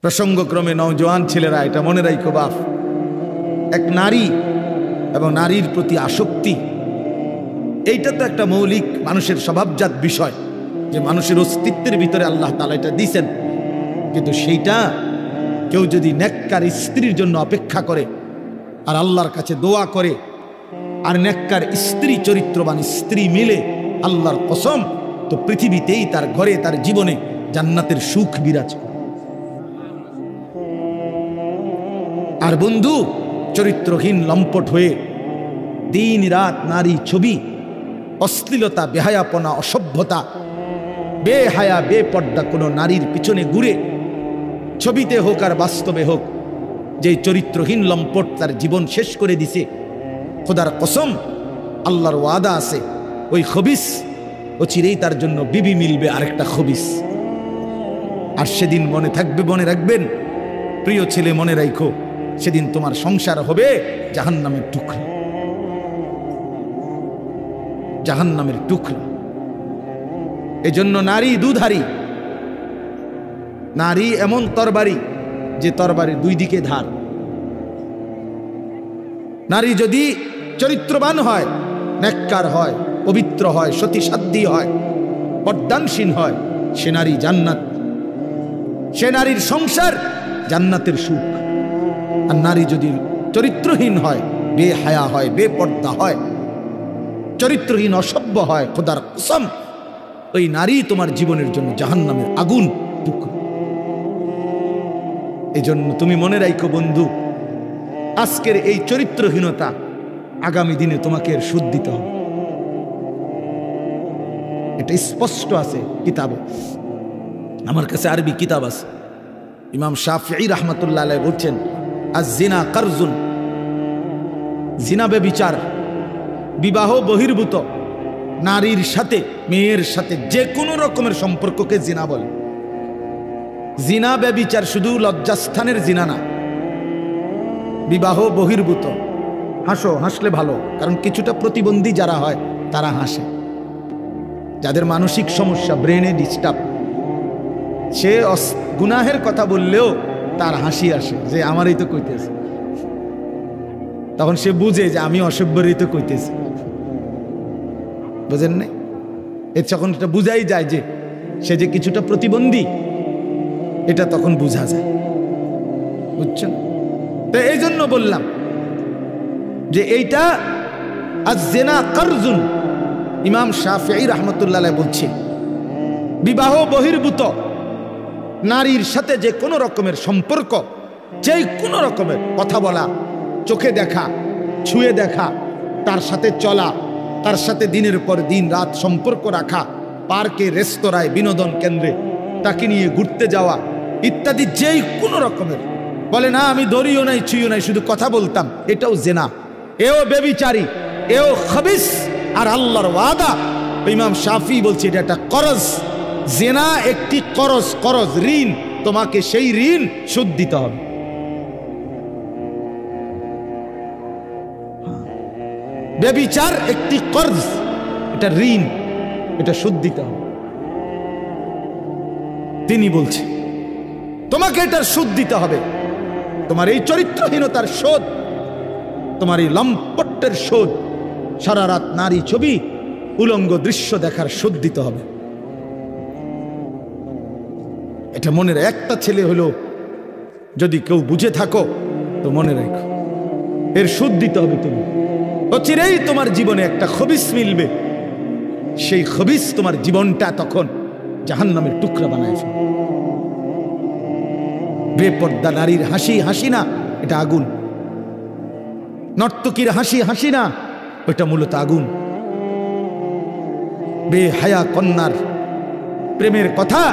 প্রসঙ্গক্রমে নওজোয়ান ছেলেরা এটা মনে রাখো বাপ, এক নারী এবং নারীর প্রতি আসক্তি, এইটা তো একটা মৌলিক মানুষের স্বভাবজাত বিষয়, যে মানুষের অস্তিত্বের ভিতরে আল্লাহ তাআলা এটা দিয়েছেন। কিন্তু সেইটা কেউ যদি নেককার স্ত্রীর জন্য অপেক্ষা করে আর আল্লাহর কাছে দোয়া করে আর নেককার স্ত্রী, চরিত্রবান স্ত্রী মিলে, আল্লাহর কসম, তো পৃথিবীতেই তার ঘরে, তার জীবনে জান্নাতের সুখ বিরাজ করে। আর বন্ধু, চরিত্রহীন লম্পট হয়ে দিন রাত নারী ছবি, অশ্লীলতা, বেহায়াপনা, অসভ্যতা, বেহায়া বেপর্দা কোনো নারীর পিছনে ঘুরে, ছবিতে হোক আর বাস্তবে হোক, যে চরিত্রহীন লম্পট তার জীবন শেষ করে দিছে, খোদার কসম, আল্লাহর ওয়াদা আছে, ওই খবিস ও চিরেই তার জন্য বিবি মিলবে আরেকটা খবিস। আর সেদিন মনে থাকবে, মনে রাখবেন প্রিয় ছেলে, মনে রাখো, সেদিন তোমার সংসার হবে জাহান্নামের টুকরা, জাহান্নামের টুকরা। এজন্য নারী দুধারী, নারী এমন তরবারি যে তরবারির দুই দিকে ধার। নারী যদি চরিত্রবান হয়, নেককার হয়, পবিত্র হয়, সতীসাধ্যী হয়, পর্দানসীন হয়, সে নারী জান্নাত, সে নারীর সংসার জান্নাতের সুখ। আর নারী যদি চরিত্রহীন হয়, বেহায়া হয়, বেপর্দা হয়, চরিত্রহীন, অসভ্য হয়, খোদার কসম, ওই নারী তোমার জীবনের জন্য জাহান্নামের আগুন টুকরো। এই জন্য তুমি মনে রাখো বন্ধু, আজকের এই চরিত্রহীনতা আগামী দিনে তোমাকে এর সুদ দিতে হবে। এটা স্পষ্ট আছে কিতাবে, আমার কাছে আরবি কিতাব আছে। ইমাম শাফিঈ রাহমাতুল্লাহ আলাইহি বলছেন, আয-জিনা কারজুন, জিনা ব্যভিচার, বিবাহ বহির্ভূত নারীর সাথে, মেয়ের সাথে যে কোনো রকমের সম্পর্ককে জিনা বলে। জিনা ব্যভিচার শুধু লজ্জাস্থানের জিনা না, বিবাহ বহির্ভূত। হাসো, হাসলে ভালো, কারণ কিছুটা প্রতিবন্ধী যারা হয় তারা হাসে, যাদের মানসিক সমস্যা, ব্রেনে ডিস্টার্ব, সে গুনাহের কথা বললেও তার হাসি আসে, যে আমারই তো কইতেছে, তখন সে বুঝে যে আমি অসভ্যরই তো কইতেছি, বুঝেন নাই? এর যখন এটা বুঝাই যায় যে সে যে কিছুটা প্রতিবন্ধী, এটা তখন বোঝা যায়, বুঝছেন? তো এই জন্য বললাম যে এইটা আয-জিনা কারজুন। ইমাম শাফিঈ রাহমাতুল্লাহ আলাইহি বলছে, বিবাহ বহির্ভূত নারীর সাথে যে কোনো রকমের সম্পর্ক, যে কোনো রকমের কথা বলা, চোখে দেখা, ছুঁয়ে দেখা, তার সাথে চলা, তার সাথে দিনের পর দিন রাত সম্পর্ক রাখা, পার্কে, রেস্তোরাঁয়, বিনোদন কেন্দ্রে তাকে নিয়ে ঘুরতে যাওয়া ইত্যাদি, যেই কোনো রকমের, বলে না আমি ধরিও নাই, ছুঁইও নাই, শুধু কথা বলতাম, এটাও জেনা, এও বেবিচারী, এও খবিস। আর আল্লাহর ওয়াদা, ইমাম শাফি বলছে এটা একটা করজ, জেনা একটি করজ, করজ ঋণ, তোমাকে সেই ঋণ সুদ দিতে হবে। বেবিচার একটি কর্জ, এটা ঋণ, এটা সুদ দিতে হবে। তিনি বলছে তোমাকে এটার সুদ দিতে হবে, তোমার এই চরিত্রহীনতার শোধ, তোমার এই লম্পটের শোধ, সারা রাত নারী ছবি, উলঙ্গ দৃশ্য দেখার শোধ দিতে হবে। এটা মনের একটা ছেলে হলো যদি কেউ বুঝে থাকো তো মনে রেখো, এর সুদ দিতে হবে তুমি। অচিরেই তোমার জীবনে একটা খবিস মিলবে, সেই খবিস তোমার জীবনটা তখন জাহান্নামের টুকরা বানায় ফেলবে। বেপর্দা নারীর হাসি, হাসি না, এটা আগুন। নর্তকীর হাসি, হাসি না, ওইটা মূলত আগুন। বেহায়া কন্যার প্রেমের কথা,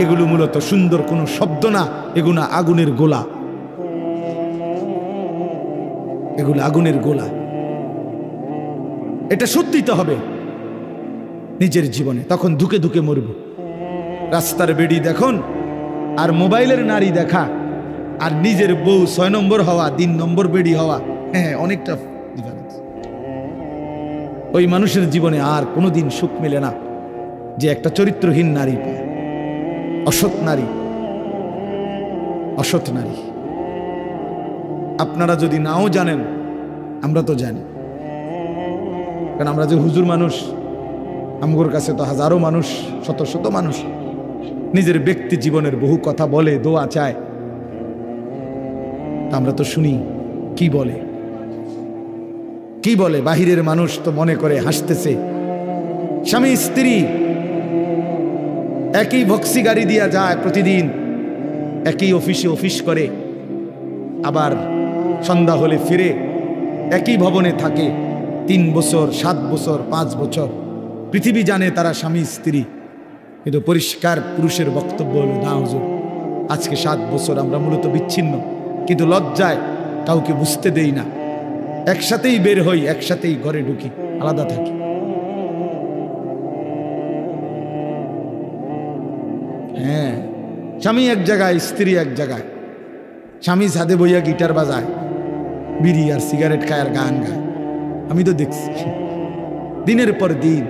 এগুলো মূলত সুন্দর কোনো শব্দ না, এগুলো আগুনের গোলা, এগুলো আগুনের গোলা। এটা সুদ দিতে হবে নিজের জীবনে, তখন ধুকে ধুকে মরব। রাস্তার বেড়ি দেখুন আর মোবাইলের নারী দেখা, আর নিজের বউ 6 নম্বর হওয়া, 3 নম্বর বেড়ি হওয়া, হ্যাঁ অনেকটা ডিফারেন্স। ওই মানুষের জীবনে আর কোনোদিন সুখ মেলে না যে একটা চরিত্রহীন নারী পায়, অসৎ নারী, অসৎ নারী। আপনারা যদি নাও জানেন, আমরা তো জানি, কারণ আমরা যে হুজুর মানুষ, আমগোর কাছে তো হাজারো মানুষ, শত শত মানুষ নিজের ব্যক্তি জীবনের বহু কথা বলে, দোয়া চায়, আমরা তো শুনি কি বলে, কি বলে। বাহিরের মানুষ তো মনে করে হাসতেছে, স্বামী স্ত্রী একই ভক্সি গাড়ি দিয়া যায় প্রতিদিন, একই অফিসে অফিস করে, আবার সন্ধ্যা হলে ফিরে, একই ভবনে থাকে 3 বছর 7 বছর 5 বছর। পৃথিবী জানে তারা স্বামী স্ত্রী, কিন্তু পরিষ্কার পুরুষের বক্তব্য হলো, না হুজুর, আজকে 7 বছর আমরা মূলত বিচ্ছিন্ন, কিন্তু লজ্জায় কাউকে বুঝতে দেই না, একসাথেই বের হই, একসাথেই ঘরে ঢুকি, আলাদা থাকি। হ্যাঁ, স্বামী এক জায়গায়, স্ত্রী এক জায়গায়। স্বামী ছাদে বইয়া গিটার বাজায়, বিড়ি আর সিগারেট খায় আর গান গায়। আমি তো দেখছি দিনের পর দিন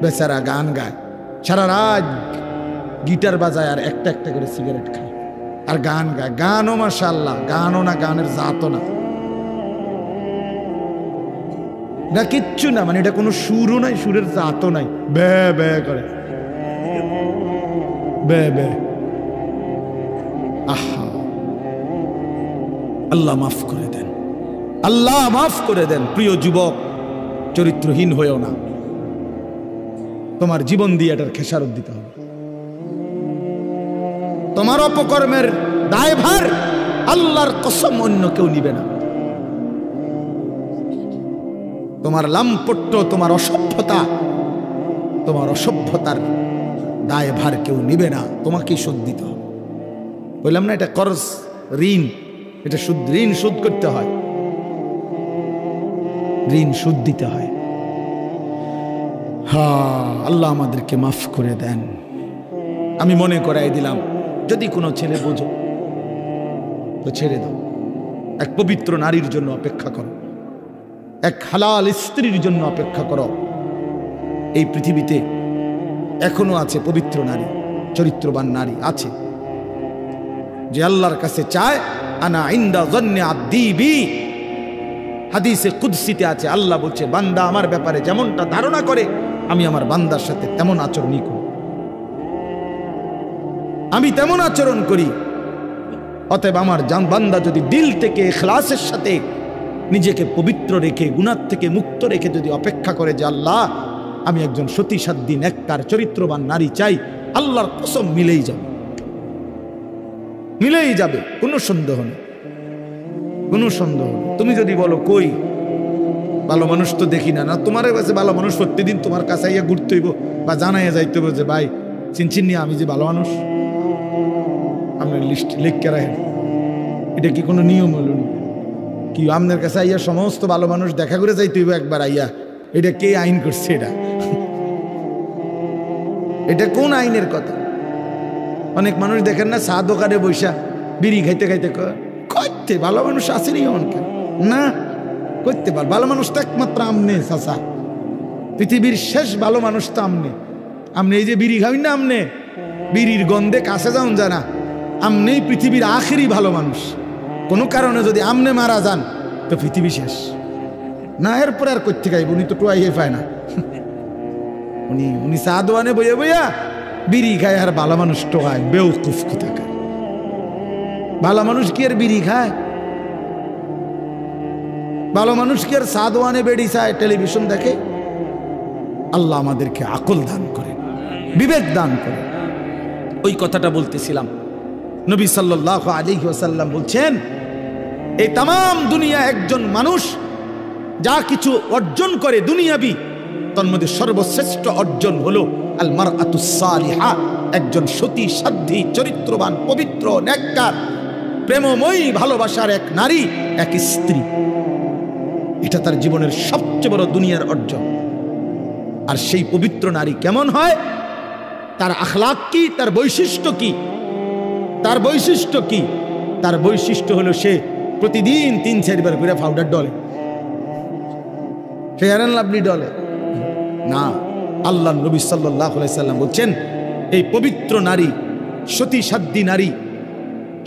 বেচারা গান গায়, সারা রাত গিটার বাজায় আর একটা একটা করে সিগারেট খায় আর গান গায়। গানও মাশাআল্লাহ, গানও না, গানের জাতও না, না কিচ্ছু না, মানে এটা কোনো সুরও নাই, সুরের জাতও নাই, বে বে করে, বে বে। আহা, আল্লাহ মাফ করে দেন, আল্লাহ মাফ করে দেন। প্রিয় যুবক, চরিত্রহীন হয়েও না, তোমার জীবন দিয়ে এটার খেসারত দিতে হবে। তোমার অপকর্মের দায়ভার আল্লাহর কসম অন্য কেউ নিবে না। তোমার লাম্পট্য, তোমার অসভ্যতা, তোমার অসভ্যতার দায়ভার কেউ নিবে না, তোমাকেই শোধ দিতে হবে। বললাম না, এটা কর্জ, ঋণ, এটা সুদ, ঋণ শোধ করতে হয়, ঋণ সুদ দিতে হয়। হ্যাঁ, আল্লাহ আমাদেরকে মাফ করে দেন। আমি মনে করাই দিলাম, যদি কোনো ছেলে বোঝো তো ছেড়ে দাও, এক পবিত্র নারীর জন্য অপেক্ষা করো, এক হালাল স্ত্রীর জন্য অপেক্ষা করো। এই পৃথিবীতে এখনো আছে পবিত্র নারী, চরিত্রবান নারী আছে, যে আল্লাহর কাছে চায়, আনা ইনদা যন্নি আব্দি বি। হাদিসে কুদসিতে আছে, আল্লাহ বলছে, বান্দা আমার ব্যাপারে যেমনটা ধারণা করে আমি আমার বান্দার সাথে তেমন আচরণই করি, আমি তেমন আচরণ করি। অতএব আমার বান্দা যদি দিল থেকে ইখলাসের সাথে নিজেকে পবিত্র রেখে, গুনাহ থেকে মুক্ত রেখে যদি অপেক্ষা করে যে আল্লাহ আমি একজন সতী সাধ্বী নেককার চরিত্রবান নারী চাই, আল্লাহর কসম মিলেই যাবে, মিলেই যাবে, কোনো সন্দেহ নেই, কোনো সন্দেহ নেই। তুমি যদি বলো কই ভালো মানুষ তো দেখি না, না তোমার কাছে ভালো মানুষ প্রতিদিন তোমার কাছে আইয়া ঘুরতে হইব বা জানাইয়া যাইতে হইব যে ভাই চিনচিনি আমি যে ভালো মানুষ, আপনার লিস্ট লিখকে রাখেন, এটা কি কোনো নিয়ম হলো কি? আপনার কাছে আইয়া সমস্ত ভালো মানুষ দেখা করে যাইতে হইব একবার আইয়া, এটা কে আইন করছে? এটা কোন আইনের কথা? অনেক মানুষ দেখেন না, চা দোকানে বৈশা বিড়ি খাইতে খাইতে করতে ভালো মানুষ আসেনি অনেক না, করতে পার ভালো মানুষ তো একমাত্র আমনে চাচা, পৃথিবীর শেষ ভালো মানুষ তো আমনে। আমনে এই যে বিড়ি খাবেন না, আমনে বিড়ির গন্ধে কাছে যান জানা, আমনেই পৃথিবীর আখেরি ভালো মানুষ। কোনো কারণে যদি আমনে মারা যান তো পৃথিবী শেষ না, এরপরে আর করতে খাইব, উনি তো টোয়াইয়ে পায় না, উনি চা দোয়ানে বইয়া বইয়া বিড়ি খায় আর ভালো মানুষ টোয়ায়, বেউকুফ কোথাকার। ভালো মানুষ কি আর বিড়ি খায়? ভালো মানুষ কি আর চা দোয়ানে বেড়ি চায়, টেলিভিশন দেখে? আল্লাহ আমাদেরকে আকল দান করে, বিবেক দান করে। ওই কথাটা বলতেছিলাম, নবী সাল্লাল্লাহু আলাইহি ওয়াসাল্লাম বলছেন, এই তাম দুনিয়া একজন মানুষ যা কিছু অর্জন করে দুনিয়াবি, তার মধ্যে সর্বশ্রেষ্ঠ অর্জন হলো আল মারআতুস সালিহা, একজন সতী সাধ্বী চরিত্রবান পবিত্র নেককার প্রেমময়ী ভালোবাসার এক নারী, এক স্ত্রী। এটা তার জীবনের সবচেয়ে বড় দুনিয়ার অর্জন। আর সেই পবিত্র নারী কেমন হয়, তার আখলাক কি, তার বৈশিষ্ট্য কি? তার বৈশিষ্ট্য কি? তার বৈশিষ্ট্য হলো সে প্রতিদিন 3-4 বার করে powder Dole, fair and lovely ডলে না। আল্লাহ নবী সাল্লাল্লাহু আলাইহি সাল্লাম বলছেন, এই পবিত্র নারী, সতী সাধ্বী নারী,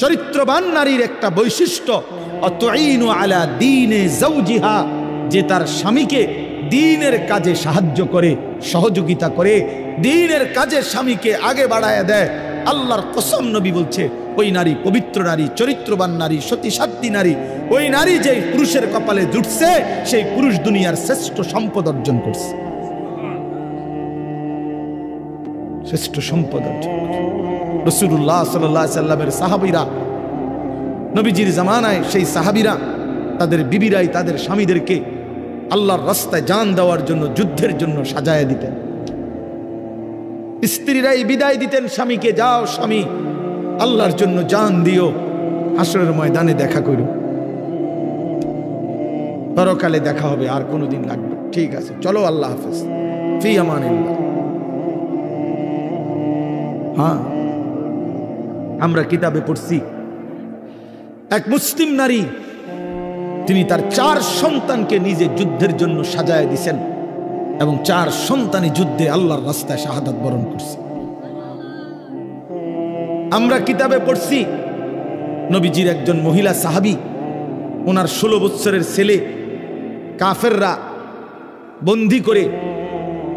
চরিত্রবান নারীর একটা বৈশিষ্ট্য অতুইনু আলা দীনে যাওজিহা, যে তার স্বামীকে দ্বীনের কাজে সাহায্য করে, সহযোগিতা করে, দ্বীনের কাজে স্বামীকে আগে বাড়ায় দেয়। আল্লাহর কসম, নবী বলছে ওই নারী পবিত্র নারী, চরিত্রবান নারী, সতী সাধ্বী নারী। ওই নারী যে পুরুষের কপালে জুটছে, সেই পুরুষ দুনিয়ার শ্রেষ্ঠ সম্পদ অর্জন করছে, শ্রেষ্ঠ সম্পদ অর্জন। রাসূলুল্লাহ সাল্লাল্লাহু আলাইহি সাল্লামের সাহাবীরা, নবীজির জামানায় সেই সাহাবীরা তাদের বিবিরাই তাদের স্বামীদেরকে আল্লাহর রাস্তায় জান দেওয়ার জন্য, যুদ্ধের জন্য সাজায় দিতেন। স্ত্রীরাই বিদায় দিতেন স্বামীকে, যাও স্বামী, আল্লাহর জন্য জান দিও, হাসরের ময়দানে দেখা করো, পরকালে দেখা হবে, আর কোনোদিন লাগবে, ঠিক আছে চলো, আল্লাহ হাফেজ, ফি আমানিল্লাহ। হ্যাঁ, আমরা কিতাবে পড়ছি এক মুসলিম নারী, তিনি তার 4 সন্তানকে নিজে যুদ্ধের জন্য সাজায় দিছেন এবং 4 সন্তানই যুদ্ধে আল্লাহর রাস্তায় শাহাদাত বরণ করছে। আমরা কিতাবে পড়ছি নবীজির একজন মহিলা সাহাবী, ওনার 16 বছরের ছেলে কাফেররা বন্দী করে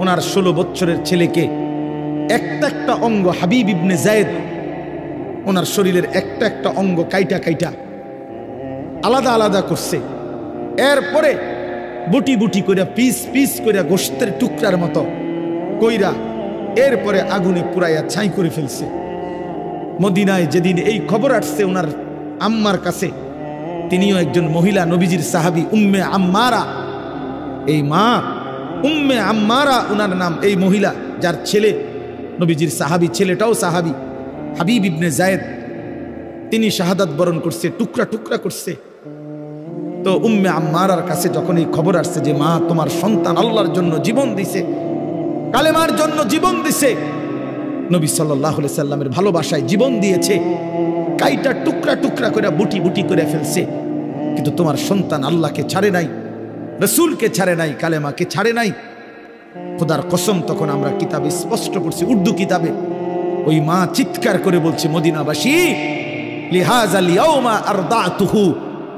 ওনার 16 বছরের ছেলেকে একটা একটা অঙ্গ, হাবিব ইবনে যায়েদ ওনার শরীরের একটা একটা অঙ্গ কাইটা কাইটা আলাদা আলাদা করছে। এরপরে বুটি বুটি কইরা, পিস পিস কইরা, গোশতের টুকরার মতো কইরা এরপরে আগুনে পুরাইয়া ছাই করে ফেলছে। মদিনায় যেদিন এই খবর আসছে ওনার আম্মার কাছে, তিনিও একজন মহিলা, নবীজির সাহাবী উম্মে আম্মারা, এই মা উম্মে আম্মারা ওনার নাম, এই মহিলা যার ছেলে নবীজির সাহাবী, ছেলেটাও সাহাবী হাবিব ইবনে যায়েদ, তিনি শাহাদাত বরণ করছে, টুকরা টুকরা করছে। তো উম্মে আম্মারার কাছে যখন এই খবর আসছে যে মা তোমার সন্তান আল্লাহর জন্য জীবন দিছে, কালেমার জন্য জীবন দিছে, নবী সাল্লাল্লাহু আলাইহি সাল্লামের ভালোবাসায় জীবন দিয়েছে, কাইটা টুকরা টুকরা করে বুটি বুটি করে ফেলছে, কিন্তু তোমার সন্তান আল্লাহকে ছাড়ে নাই, রাসূলকে ছাড়ে নাই, কালেমাকে ছাড়ে নাই। খোদার কসম, তখন আমরা কিতাবে স্পষ্ট পড়ছি, উর্দু কিতাবে, ওই মা চিৎকার করে বলছে, মদিনাবাসী, লিহাযাল ইয়াউমা আরদাতুহু,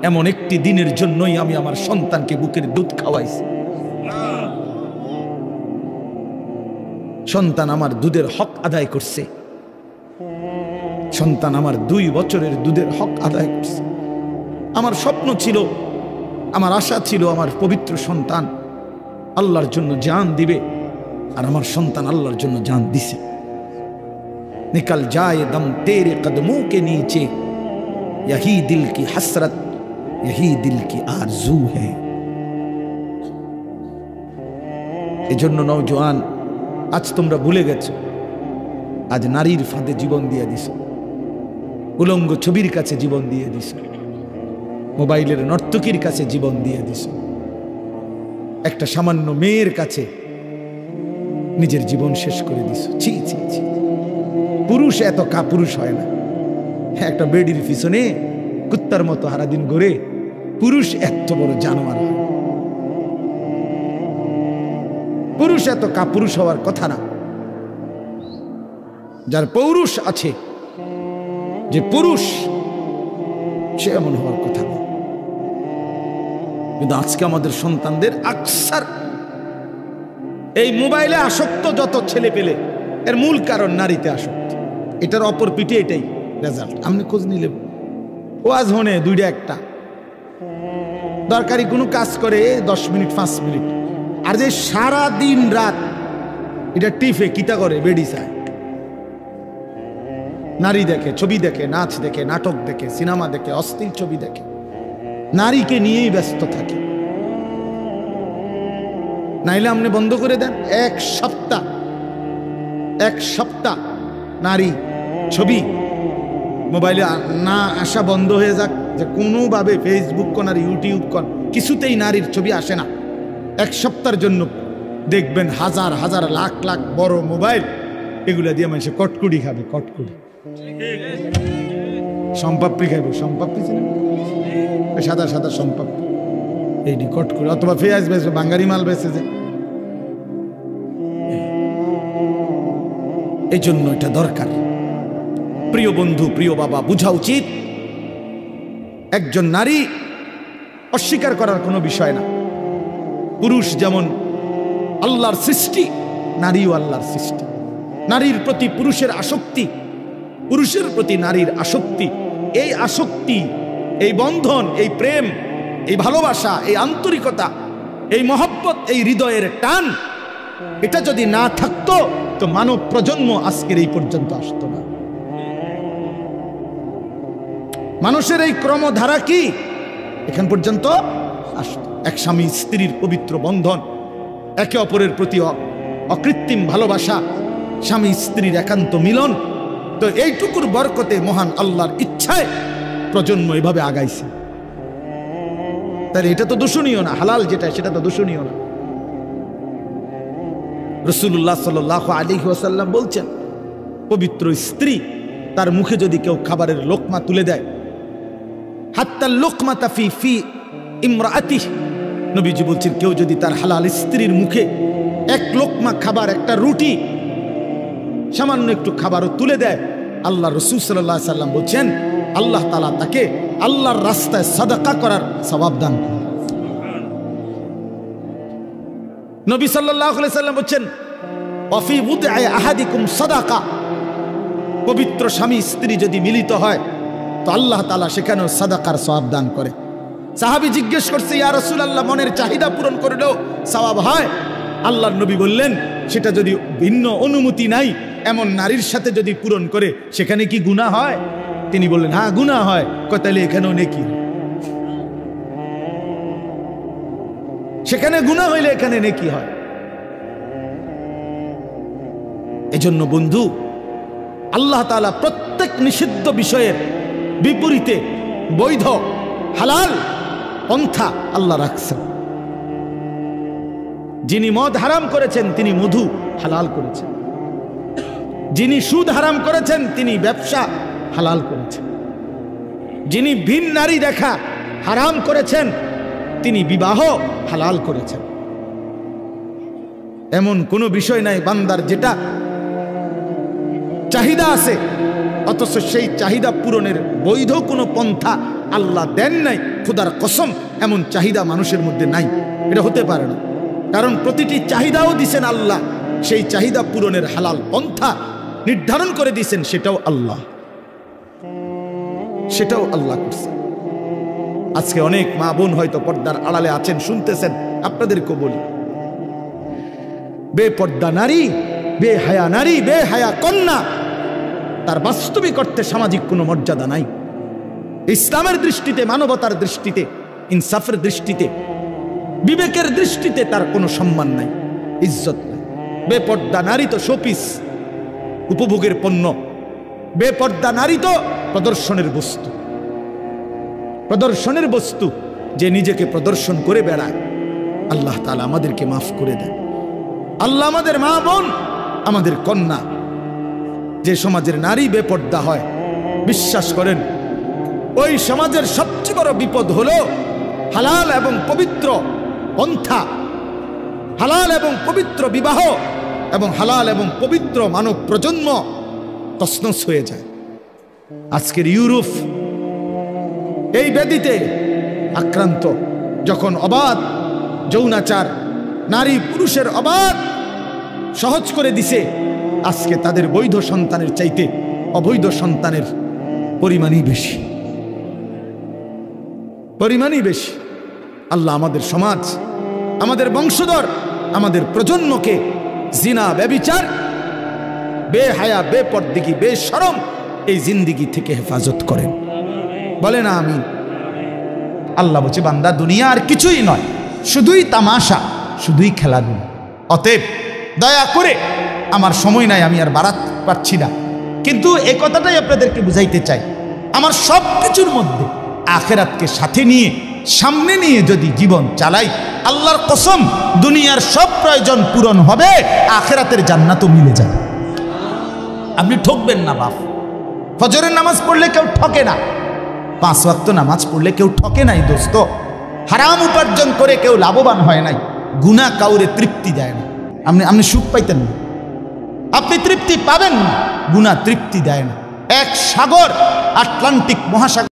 এমন একটি দিনের জন্যই আমি আমার সন্তানকে বুকের দুধ খাওয়াইছি। সন্তান আমার দুধের হক আদায় করছে, সন্তান আমার 2 বছরের দুধের হক আদায় করছে। আমার স্বপ্ন ছিল, আমার আশা ছিল, আমার পবিত্র সন্তান আল্লাহর জন্য জান দিবে, আর আমার সন্তান আল্লাহর জন্য জান দিছে। निकल जाए दम तेरे कदमों के नीचे, यही दिल की हसरत, यही दिल की आरजू है। এজন্য নওজোয়ান, আজ তোমরা ভুলে গেছো, আজ নারীর ফাঁদে জীবন দিয়ে দিছো, উলঙ্গ ছবির কাছে জীবন দিয়ে দিছো, মোবাইলের নর্তকীর কাছে জীবন দিয়ে দিছো, একটা সামান্য মেয়ের কাছে নিজের জীবন শেষ করে দিছো। ছি ছি ছি, পুরুষ এত কাপুরুষ হয় না। একটা বেডির পিছনে কুত্তার মতো সারাদিন ঘুরে, পুরুষ এত বড় জানোয়ার হয়। পুরুষ এত কাপুরুষ হওয়ার কথা না। যার পৌরুষ আছে, যে পুরুষ, সে এমন হওয়ার কথা না। কিন্তু আজকে আমাদের সন্তানদের আকসার এই মোবাইলে আসক্ত যত ছেলে পেলে, এর মূল কারণ নারীতে আসক্ত। এটার অপর পিঠে এটাই রেজাল্ট। আপনি খোঁজ নিলে ওয়াজ হনে 2টা 1টা দরকারি কোনো কাজ করে 10 মিনিট 5 মিনিট, আর যে সারা দিন রাত এটা টিফে কিতা করে, বেডি চায়, নারী দেখে, ছবি দেখে, নাচ দেখে, নাটক দেখে, সিনেমা দেখে, অস্থির ছবি দেখে, নারীকে নিয়েই ব্যস্ত থাকে। নাইলে আপনি বন্ধ করে দেন, এক সপ্তাহ নারী ছবি মোবাইলে না আসা বন্ধ হয়ে যাক, যে কোনোভাবে ফেসবুক কোন আর ইউটিউব কোন কিছুতেই নারীর ছবি আসে না। 1 সপ্তাহের জন্য দেখবেন হাজার হাজার লাখ লাখ বড় মোবাইল, এগুলা দিয়ে মানুষে কটকুড়ি খাবে, কটকুড়ি, সম্পাপ্পি খাইব, সম্পাপ্পি ছিল সাদা সাদা সম্পাপ্পি, এইটি কটকুড়ি, অথবা পেঁয়াজ বেচবে, বাঙ্গারি মাল বেচে যে। এই জন্য এটা দরকার। প্রিয় বন্ধু, প্রিয় বাবা, বোঝা উচিত একজন নারী অস্বীকার করার কোনো বিষয় না। পুরুষ যেমন আল্লাহর সৃষ্টি, নারীও আল্লাহর সৃষ্টি। নারীর প্রতি পুরুষের আসক্তি, পুরুষের প্রতি নারীর আসক্তি, এই আসক্তি, এই বন্ধন, এই প্রেম, এই ভালোবাসা, এই আন্তরিকতা, এই মহব্বত, এই হৃদয়ের টান, এটা যদি না থাকতো তো মানব প্রজন্ম আজকের এই পর্যন্ত আসতো না। মানুষের এই ক্রমধারা কি এখান পর্যন্ত আসতো? এক স্বামী স্ত্রীর পবিত্র বন্ধন, একে অপরের প্রতি অকৃত্রিম ভালোবাসা, স্বামী স্ত্রীর একান্ত মিলন। তো এইটুকুর বরকতে মহান আল্লাহর ইচ্ছায় প্রজন্ম এভাবে আগাইছে। তাহলে এটা তো দূষণীয় না, হালাল যেটা সেটা তো দূষণীয় না। রাসূলুল্লাহ সাল্লাল্লাহু আলাইহি ওয়াসাল্লাম বলছেন, পবিত্র স্ত্রী তার মুখে যদি কেউ খাবারের লোকমা তুলে দেয়, হাত্তা লোকমাতা ফি ফি ইমরাতিহি, নবীজি বলছেন কেউ যদি তার হালাল স্ত্রীর মুখে এক লোকমা খাবার, একটা রুটি, সামান্য একটু খাবারও তুলে দেয়, আল্লাহ রাসূল সাল্লাল্লাহু আলাইহি ওয়াসাল্লাম বলছেন আল্লাহ তাআলা তাকে আল্লাহর রাস্তায় সাদাকা করার সওয়াব দান করেন। নবী সাল্লাল্লাহু আলাইহি ওয়াসাল্লাম বলছেন ওয়াফি বুদআ আহাদিকুম সাদাকা, পবিত্র স্বামী স্ত্রী যদি মিলিত হয় তো আল্লাহ তাআলা সেখানেও সাদাকার সওয়াব দান করে। সাহাবী জিজ্ঞেস করছে, ইয়া রাসূলুল্লাহ, মনের চাহিদা পূরণ করলেও সওয়াব হয়? আল্লাহর নবী বললেন, সেটা যদি ভিন্ন অনুমতি নাই এমন নারীর সাথে যদি পূরণ করে সেখানে কি গুনাহ হয়? তিনি বললেন, হ্যাঁ গুনাহ হয়। তাহলে এখানেও নেকি, সেখানে গুনাহ হইলে এখানে নেকি হয়। এজন্য বন্ধু, আল্লাহ তাআলা প্রত্যেক নিষিদ্ধ বিষয়ের বিপরীতে বৈধ হালাল পন্থা আল্লাহ রাখছেন। যিনি মদ হারাম করেছেন তিনি মধু হালাল করেছেন, যিনি সুদ হারাম করেছেন তিনি ব্যবসা হালাল করেছেন, যিনি ভিন নারী দেখা হারাম করেছেন তিনি বিবাহ হালাল করেছেন। এমন কোনো বিষয় নাই বান্দার যেটা চাহিদা আছে অথচ সেই চাহিদা পূরণের বৈধ কোনো পন্থা আল্লাহ দেন নাই। খোদার কসম, এমন চাহিদা মানুষের মধ্যে নাই, এটা হতে পারে না। কারণ প্রতিটি চাহিদাও দিছেন আল্লাহ, সেই চাহিদা পূরণের হালাল পন্থা নির্ধারণ করে দিয়েছেন, সেটাও আল্লাহ করছে। আজকে অনেক মা বোন হয়তো পর্দার আড়ালে আছেন, শুনতেছেন, আপনাদেরকে বলি, বেপর্দা নারী, বেহায়া নারী, বেহায়া কন্যা, তার বাস্তবিক অর্থে সামাজিক কোনো মর্যাদা নাই। ইসলামের দৃষ্টিতে, মানবতার দৃষ্টিতে, ইনসাফের দৃষ্টিতে, বিবেকের দৃষ্টিতে তার কোনো সম্মান নাই, ইজ্জত নাই। বেপর্দা নারী তো শোপিস, উপভোগের পণ্য। বেপর্দা নারী তো প্রদর্শনের বস্তু, প্রদর্শনের বস্তু, যে নিজেকে প্রদর্শন করে বেড়ায়। আল্লাহ তাআলা আমাদেরকে মাফ করে দেন। আল্লাহ আমাদের মা বোন, আমাদের কন্যা, যে সমাজের নারী বেপর্দা হয়, বিশ্বাস করেন ওই সমাজের সবচেয়ে বড় বিপদ হলো হালাল এবং পবিত্র পন্থা, হালাল এবং পবিত্র বিবাহ এবং হালাল এবং পবিত্র মানব প্রজন্ম তছনছ হয়ে যায়। আজকের ইউরোপ এই ব্যাধিতে আক্রান্ত, যখন অবাধ যৌনাচার, নারী পুরুষের অবাধ সহজ করে দিছে, আজকে তাদের বৈধ সন্তানের চাইতে অবৈধ সন্তানের পরিমাণই বেশি, পরিমাণই বেশি। আল্লাহ আমাদের সমাজ, আমাদের বংশধর, আমাদের প্রজন্মকে জিনা, ব্যভিচার, বেহায়া, বেপরদিগি, বেশরম এই জিন্দিগি থেকে হেফাজত করেন। বলে না আমি। আল্লাহ বলছে, বান্দা দুনিয়া আর কিছুই নয়, শুধুই তামাশা, শুধুই খেলাধুলা। অতএব দয়া করে, আমার সময় নাই, আমি আর বাড়াতে পারছি না, কিন্তু এই কথাটাই আপনাদেরকে বুঝাইতে চাই, আমার সব কিছুর মধ্যে আখেরাতকে সাথে নিয়ে, সামনে নিয়ে যদি জীবন চালাই, আল্লাহর কসম দুনিয়ার সব প্রয়োজন পূরণ হবে, আখেরাতের জান্নাতও মিলে যাবে। আপনি ঠকবেন না বাপ। ফজরের নামাজ পড়লে কেউ ঠকে না, 5 ওয়াক্ত নামাজ পড়লে কেউ ঠকে নাই দোস্ত। হারাম উপার্জন করে কেউ লাভবান হয় নাই। গুনাহ কাউরে তৃপ্তি দেয় না। আপনি সুখ পাইতেন না, আপনি তৃপ্তি পাবেন না, গুনাহ তৃপ্তি দেয় না। এক সাগর, আটলান্টিক মহাসাগর।